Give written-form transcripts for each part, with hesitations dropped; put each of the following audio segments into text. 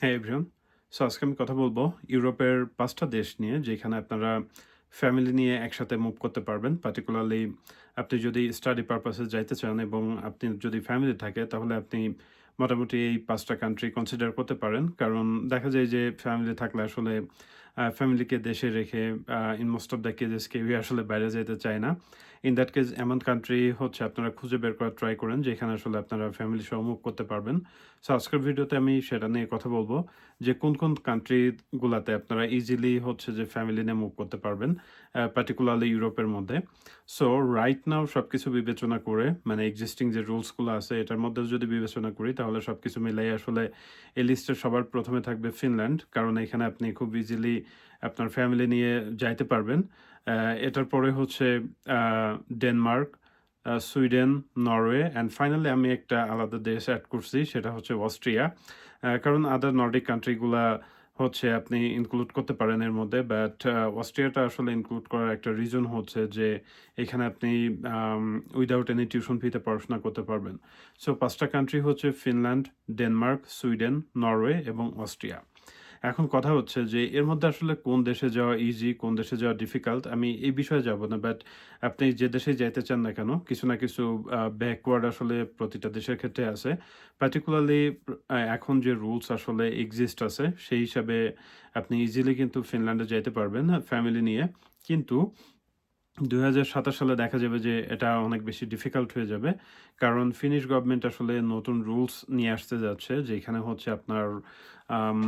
হ্যাঁ everyone. So আজকে আমি কথা বলব ইউরোপের ৫ টা দেশ নিয়ে যেখানে আপনারা ফ্যামিলি নিয়ে একসাথে মুভ করতে পারবেন। পার্টিকুলারলি আপনি যদি স্টাডি পারপাস এ যাইতে চান এবং আপনি যদি ফ্যামিলি থাকে তাহলে আপনি মোটামুটি এই ৫ টা কান্ট্রি কনসিডার করতে পারেন। কারণ দেখা যায় যে ফ্যামিলি থাকলে আসলে ফ্যামিলিকে দেশে রেখে in most of the cases কেউই আসলে বাইরে যেতে চায় না। ইন দ্যাট কেস এমন কান্ট্রি হচ্ছে আপনারা খুঁজে বের করার ট্রাই করেন যেখানে আসলে আপনারা ফ্যামিলি সহ মুভ করতে পারবেন। সো আজকের ভিডিওতে আমি সেটা নিয়ে কথা বলব। যে কোন কান্ট্রি গুলাতে আপনারা ইজিলি হচ্ছে যে ফ্যামিলি নিয়ে মুভ করতে পারবেন, পার্টিকুলারলি ইউরোপের মধ্যে। সো রাইট নাও সবকিছু বিবেচনা করে মানে এক্সিস্টিং যে রুলস গুলো আছে এটার মধ্যে যদি বিবেচনা করি তাহলে সবকিছু মিলাই আসলে এই লিস্টের সবার ১ম এ থাকবে ফিনল্যান্ড। কারণ এখানে আপনি খুব ইজিলি আপনার ফ্যামিলি নিয়ে যাইতে পারবেন। আ এটার পরে হচ্ছে আ Denmark, Sweden, Norway and finally আমি একটা আলাদা দেশ এড করছি সেটা হচ্ছে অস্ট্রিয়া। কারণ আদার নর্ডিক কান্ট্রি গুলা হচ্ছে আপনি ইনক্লুড করতে পারেন এর মধ্যে। বাট অস্ট্রিয়াটা আসলে ইনক্লুড করার একটা রিজন হচ্ছে যে এখানে আপনি আম উইথআউট এনি টিউশন ফি তে পড়াশোনা করতে পারবেন। সো ৫ টা কান্ট্রি হচ্ছে ফিনল্যান্ড, ডেনমার্ক, সুইডেন, নরওয়ে এবং অস্ট্রিয়া। এখন কথা হচ্ছে যে এর মধ্যে আসলে কোন দেশে যাওয়া ইজি, কোন দেশে যাওয়া ডিফিকাল্ট আমি এই বিষয়ে যাব না। বাট আপনি যে দেশেই যাইতে চান না কেন, কিছু না কিছু ব্যাকওয়ার্ড আসলে প্রতিটা দেশের ক্ষেত্রে আছে। পার্টিকুলারলি এখন যে রুলস আসলে এক্সিস্ট আছে, সেই হিসাবে আপনি ইজিলি কিন্তু ফিনল্যান্ডে যাইতে পারবেন ফ্যামিলি নিয়ে। কিন্তু ২০২৭ সালে দেখা যাবে যে এটা অনেক বেশি ডিফিকাল্ট হয়ে যাবে। কারণ ফিনিশ গভর্নমেন্ট আসলে নতুন রুলস নিয়ে আসতে যাচ্ছে যেখানে হচ্ছে আপনার আম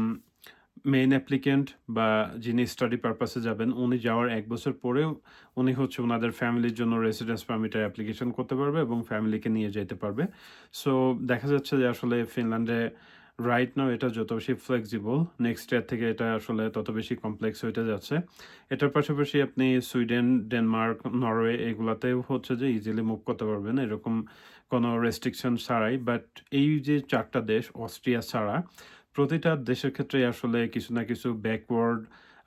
মেইন অ্যাপ্লিক্যান্ট বা যিনি স্টাডি পারপাস এ যাবেন, উনি যাওয়ার ১ বছর পরেও উনি হচ্ছে উনাদের ফ্যামিলির জন্য রেসিডেন্স পারমিটের অ্যাপ্লিকেশন করতে পারবে এবং ফ্যামিলিকে নিয়ে যাইতে পারবে। সো দেখা যাচ্ছে যে আসলে ফিনল্যান্ডে রাইট নাও এটা যত বেশি ফ্লেক্সিবল, নেক্সট ইয়ার থেকে এটা আসলে তত বেশি কমপ্লেক্স হইতে যাচ্ছে। এটার পাশাপাশি আপনি সুইডেন, ডেনমার্ক, নরওয়ে এগুলাতেও হচ্ছে যে ইজিলি মুভ করতে পারবেন এরকম কোনো রেস্ট্রিকশন ছাড়াই। বাট এই যে ৪ টা দেশ অস্ট্রিয়া ছাড়া প্রতিটা দেশের ক্ষেত্রেই আসলে কিছু না কিছু ব্যাকওয়ার্ড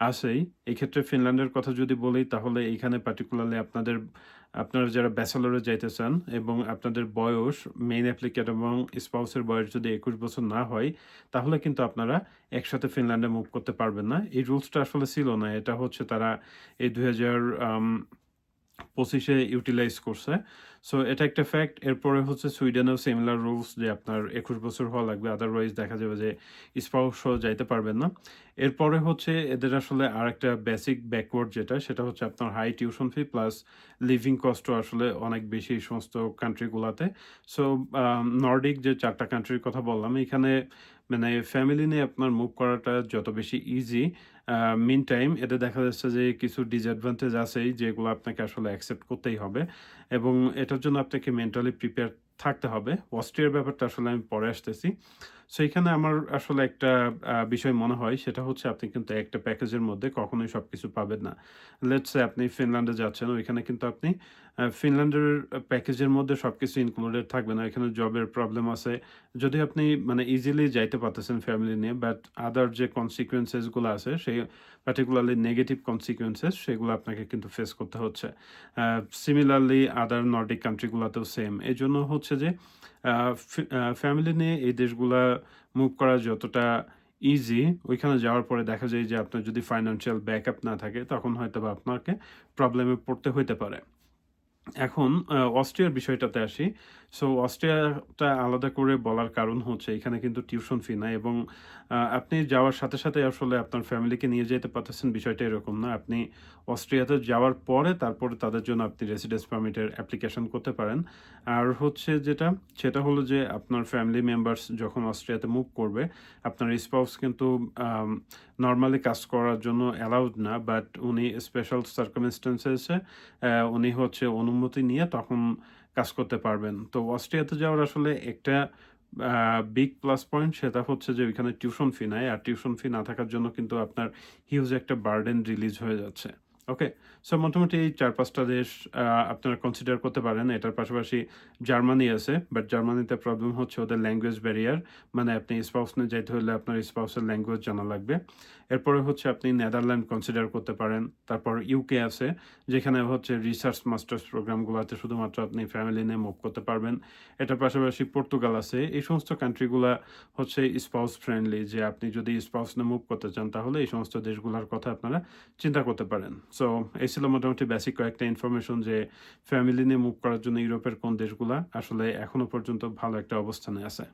আছেই। এক্ষেত্রে ফিনল্যান্ডের কথা যদি বলি তাহলে এইখানে পার্টিকুলারলি আপনারা যারা ব্যাচেলরে যাইতে চান এবং আপনাদের বয়স মেইন অ্যাপ্লিক্যান্ট এবং স্পাউসের বয়স যদি ২১ বছর না হয়, তাহলে কিন্তু আপনারা একসাথে ফিনল্যান্ডে মুভ করতে পারবেন না। এই রুলসটা আসলে ছিল না। এটা হচ্ছে তারা এই ২০০০ আম ২৫ এ ইউটিলাইজ করছে। সো এটা একটা ফ্যাক্ট। এরপরে হচ্ছে সুইডেনেও সিমিলার রুলস যে আপনার ২১ বছর হওয়া লাগবে। আদারওয়াইজ দেখা যাবে যে স্পাউস সহ যাইতে পারবেন না। এরপরে হচ্ছে এদের আসলে আরেকটা বেসিক ব্যাকওয়ার্ড যেটা সেটা হচ্ছে আপনার high tuition fee plus living কস্টও আসলে অনেক বেশি এই সমস্ত কান্ট্রি গুলাতে। সো নর্ডিক যে ৪ টা কান্ট্রির কথা বললাম এখানে মানে ফ্যামিলি নিয়ে আপনার মুভ করাটা যত বেশি ইজি, মিন টাইম এতে দেখা যাচ্ছে যে কিছু ডিসঅ্যাডভান্টেজ আছেই যেগুলো আপনাকে আসলে অ্যাকসেপ্ট করতেই হবে এবং এটার জন্য আপনাকে মেন্টালি প্রিপেয়ার থাকতে হবে। অস্ট্রিয়ার ব্যাপারটা আসলে আমি পরে আসতেছি। সো এখানে আমার আসলে একটা বিষয় মনে হয় সেটা হচ্ছে আপনি কিন্তু একটা প্যাকেজের মধ্যে কখনোই সবকিছু পাবেন না। লেটস সে আপনি ফিনল্যান্ডে যাচ্ছেন, ওইখানে কিন্তু আপনি ফিনল্যান্ডের প্যাকেজের মধ্যে সবকিছু ইনক্লুডেড থাকবে না। এখানে জবের প্রবলেম আছে। যদিও আপনি মানে ইজিলি যাইতে পারতেছেন ফ্যামিলি নিয়ে বাট আদার যে কনসিকুয়েন্সেস গুলো আছে সেই পার্টিকুলারলি নেগেটিভ কনসিকুয়েন্সেস সেগুলো আপনাকে কিন্তু ফেস করতে হচ্ছে। সিমিলারলি আদার নর্ডিক কান্ট্রি গুলাতেও সেম। এজন্য হচ্ছে যে ফ্যামিলি নিয়ে এই দেশগুলা মুভ করা যতটা ইজি, ওইখানে যাওয়ার পরে দেখা যায় যে আপনার যদি ফাইন্যান্সিয়াল ব্যাকআপ না থাকে তখন হয়তোবা আপনাকে প্রবলেমে পড়তে হইতে পারে। এখন অস্ট্রিয়ার বিষয়টাতে আসি। সো অস্ট্রিয়াটা আলাদা করে বলার কারণ হচ্ছে এখানে কিন্তু টিউশন ফি নাই এবং আপনি যাওয়ার সাথে আসলে আপনার ফ্যামিলিকে নিয়ে যেতে পারতেছেন বিষয়টা এরকম না। আপনি অস্ট্রিয়াতে যাওয়ার পরে তারপরে তাদের জন্য আপনি রেসিডেন্স পারমিটের অ্যাপ্লিকেশন করতে পারেন। আর হচ্ছে যেটা, সেটা হলো যে আপনার ফ্যামিলি মেম্বার্স যখন অস্ট্রিয়াতে মুভ করবে, আপনার স্পাউস কিন্তু আম নরমালি কাজ করার জন্য অ্যালাউড না। বাট উনি স্পেশাল সার্কামস্ট্যান্সেস এ উনি হচ্ছে অনুমতি নিয়ে তখন কাজ করতে পারবেন। তো অস্ট্রিয়াতে যাওয়ার আসলে একটা আ বিগ প্লাস পয়েন্ট সেটা হচ্ছে যে ওইখানে টিউশন ফি নাই। আর টিউশন ফি না থাকার জন্য কিন্তু আপনার হিউজ একটা বার্ডেন রিলিজ হয়ে যাচ্ছে। ওকে। সো মোটামুটি এই ৪-৫ টা দেশ আপনারা কনসিডার করতে পারেন। এটার পাশাপাশি জার্মানি আছে। বাট জার্মানিতে প্রবলেম হচ্ছে ওদের ল্যাঙ্গুয়েজ ব্যারিয়ার। মানে আপনি স্পাউস নিয়ে যাইতে হলে আপনার স্পাউসের ল্যাঙ্গুয়েজ জানা লাগবে। এরপরে হচ্ছে আপনি নেদারল্যান্ড কনসিডার করতে পারেন। তারপর ইউকে আছে, যেখানে হচ্ছে রিসার্চ মাস্টার্স প্রোগ্রামগুলাতে শুধুমাত্র আপনি ফ্যামিলি নিয়ে মুভ করতে পারবেন। এটার পাশাপাশি পর্তুগাল আছে। এই সমস্ত কান্ট্রিগুলা হচ্ছে স্পাউস ফ্রেন্ডলি, যে আপনি যদি স্পাউস নিয়ে মুভ করতে চান তাহলে এই সমস্ত দেশগুলার কথা আপনারা চিন্তা করতে পারেন। সো এই ছিল মোটামুটি বেসিক কয়েকটা ইনফরমেশন যে ফ্যামিলি নিয়ে মুভ করার জন্য ইউরোপের কোন দেশগুলা আসলে এখনো পর্যন্ত ভালো একটা অবস্থানে আছে।